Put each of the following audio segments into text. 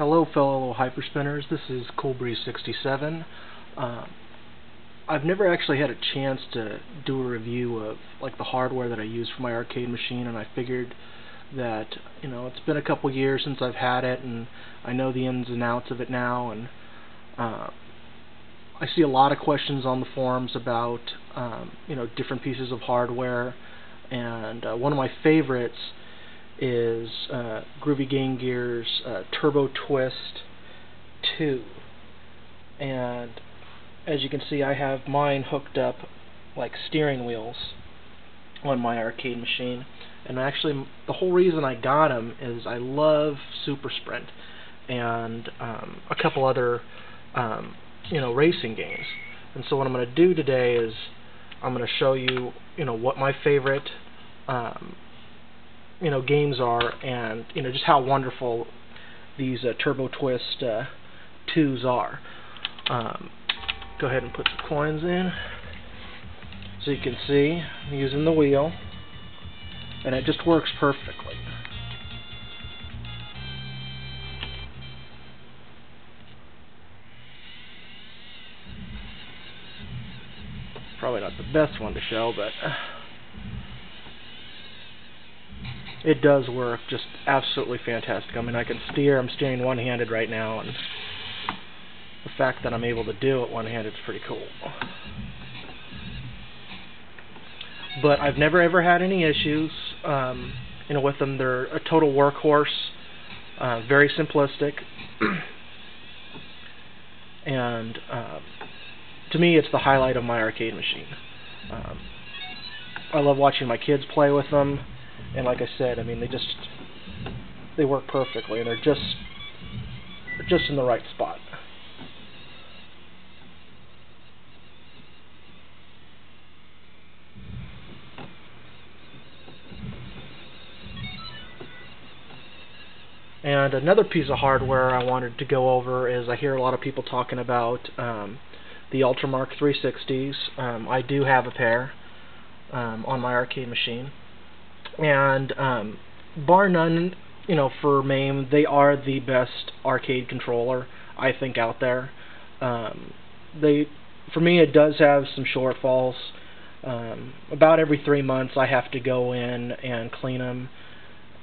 Hello fellow Hyperspinners, this is Koolbrez67. I've never actually had a chance to do a review of the hardware that I use for my arcade machine, and I figured that it's been a couple years since I've had it and I know the ins and outs of it now, and I see a lot of questions on the forums about different pieces of hardware, and one of my favorites is Groovy Game Gear's TurboTwist 2, and as you can see, I have mine hooked up like steering wheels on my arcade machine, and actually the whole reason I got them is I love Super Sprint and a couple other racing games. And so what I'm going to do today is I'm going to show you what my favorite games are, and just how wonderful these TurboTwist 2s are. Go ahead and put the coins in so you can see I'm using the wheel, and it just works perfectly. Probably not the best one to show, but it does work just absolutely fantastic. I mean, I can steer. I'm steering one-handed right now, and the fact that I'm able to do it one-handed is pretty cool. But I've never ever had any issues with them. They're a total workhorse, very simplistic, and to me, it's the highlight of my arcade machine. I love watching my kids play with them, and like I said, I mean, they work perfectly, and they're just in the right spot. And another piece of hardware I wanted to go over is I hear a lot of people talking about the UltraStik's. I do have a pair on my arcade machine, and bar none, for MAME, they are the best arcade controller I think out there. For me, it does have some shortfalls. About every 3 months, I have to go in and clean them,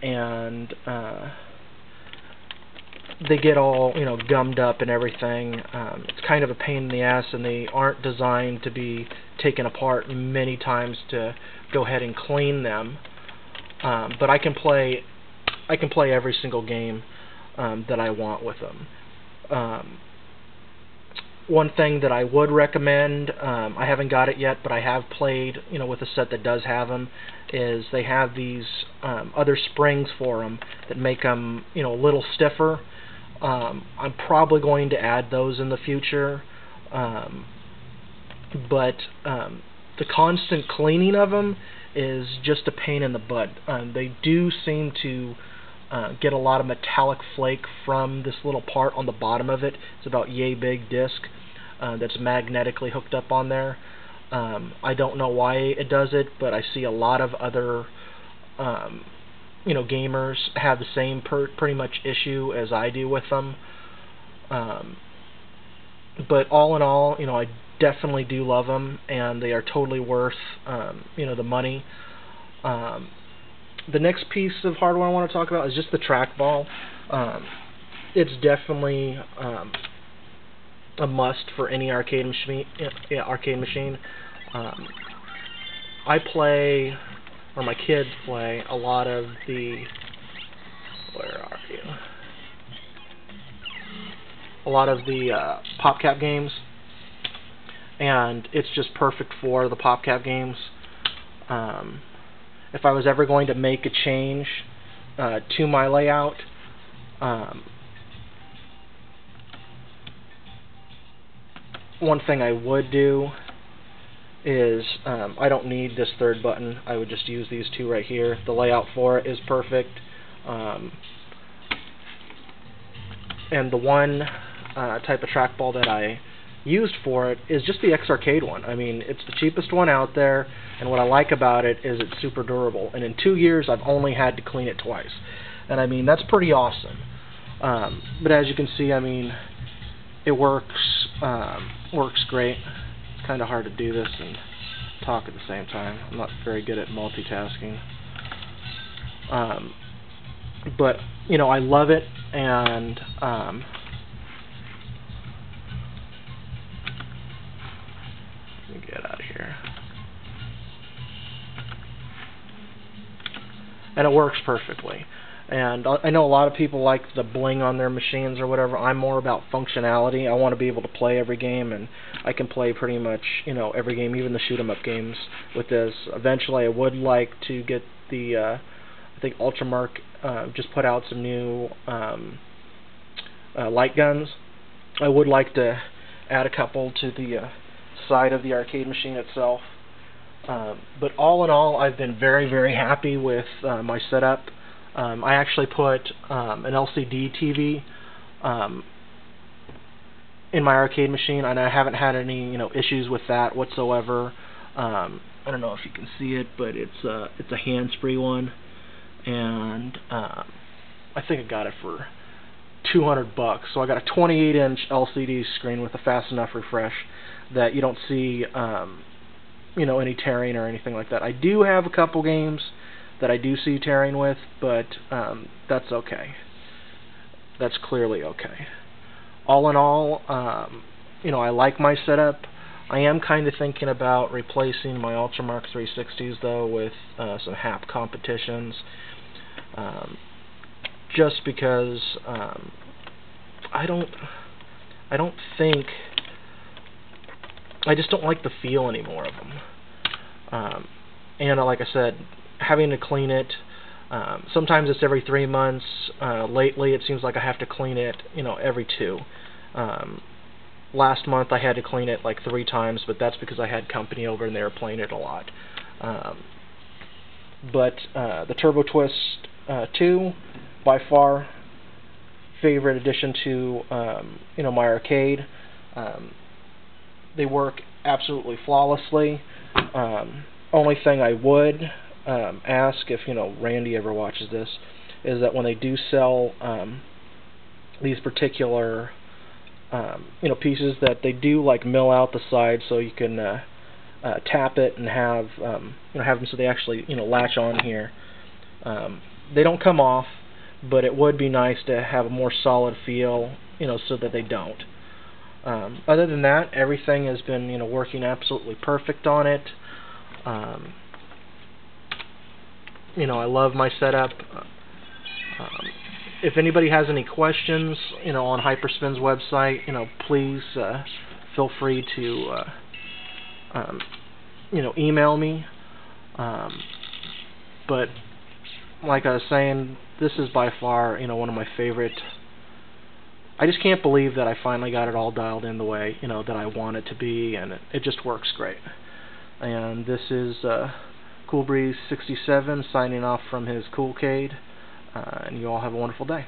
and they get all gummed up and everything. It's kind of a pain in the ass, and they aren't designed to be taken apart many times to go ahead and clean them. But I can play every single game that I want with them. One thing that I would recommend, I haven't got it yet, but I have played with a set that does have them, is they have these other springs for them that make them a little stiffer. I'm probably going to add those in the future, but the constant cleaning of them is just a pain in the butt. They do seem to get a lot of metallic flake from this little part on the bottom of it. It's about yay big disc that's magnetically hooked up on there. I don't know why it does it, but I see a lot of other gamers have the same pretty much issue as I do with them. But all in all, I definitely do love them, and they are totally worth the money. The next piece of hardware I want to talk about is just the Trackball. It's definitely a must for any arcade machine. I play, or my kids play, a lot of the, PopCap games, and it's just perfect for the PopCap games. If I was ever going to make a change to my layout, one thing I would do is I don't need this third button. I would just use these two right here. The layout for it is perfect. And the one type of trackball that I used for it is just the X-Arcade one. I mean, it's the cheapest one out there, and what I like about it is it's super durable. And in 2 years, I've only had to clean it twice. And I mean, that's pretty awesome. But as you can see, I mean, it works great. It's kind of hard to do this and talk at the same time. I'm not very good at multitasking. But you know, I love it, and let me get out of here. And it works perfectly. And I know a lot of people like the bling on their machines or whatever. I'm more about functionality. I want to be able to play every game, and I can play pretty much, you know, every game, even the shoot 'em up games with this. Eventually, I would like to get the, I think Ultramark just put out some new light guns. I would like to add a couple to the side of the arcade machine itself. But all in all, I've been very, very happy with my setup. I actually put an LCD TV in my arcade machine, and I haven't had any, you know, issues with that whatsoever. I don't know if you can see it, but it's a hands-free one, and I think I got it for $200. So I got a 28-inch LCD screen with a fast enough refresh that you don't see, you know, any tearing or anything like that. I do have a couple games that I do see tearing with, but that's okay. That's clearly okay. All in all, you know, I like my setup. I am kind of thinking about replacing my Ultramark 360's though with some HAP competitions, just because I just don't like the feel anymore of them. And like I said, having to clean it, sometimes it's every 3 months. Lately it seems like I have to clean it, you know, every 2. Last month I had to clean it like 3 times, but that's because I had company over and they were playing it a lot. But the TurboTwist 2, by far favorite addition to you know, my arcade. They work absolutely flawlessly. Only thing I would ask, if, you know, Randy ever watches this, is that when they do sell these particular you know, pieces, that they do like mill out the side so you can tap it and have you know, have them so they actually, you know, latch on here. They don't come off, but it would be nice to have a more solid feel, you know, so that they don't. Other than that, everything has been, you know, working absolutely perfect on it. You know, I love my setup. If anybody has any questions, you know, on Hyperspin's website, you know, please feel free to, you know, email me. But like I was saying, this is by far, you know, one of my favorite. I just can't believe that I finally got it all dialed in the way, you know, that I want it to be, and it just works great. And this is Koolbrez67 signing off from his KoolKade, and you all have a wonderful day.